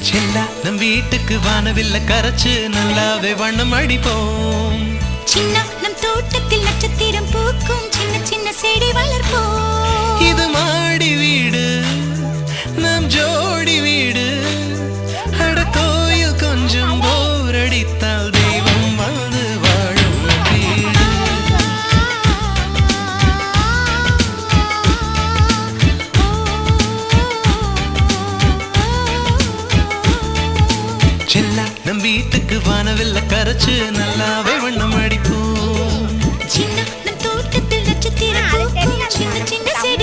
செல்லா நம் வீட்டுக்கு வானவில்ல கரைச்சு நல்லாவே வண்ணம் அடிப்போம். சின்ன நம் தோட்டத்தில் நட்சத்திரம் பூக்கும் சின்ன சின்ன செடி வளர்ப்போம். இது மாடி வீடு நம் ஜோடி வீடு. அட கோயில் கொஞ்சம் போர் அடித்தால் தெய்வம் வந்து வாழும் வீடு. செல்லா நம் வீட்டுக்கு வானவில்ல கரைச்சு நல்லாவே வண்ணம் அடிப்போம். சின்ன நம் தோட்டத்தில் நட்சத்திரம் பூக்கும் சின்ன சின்ன செடி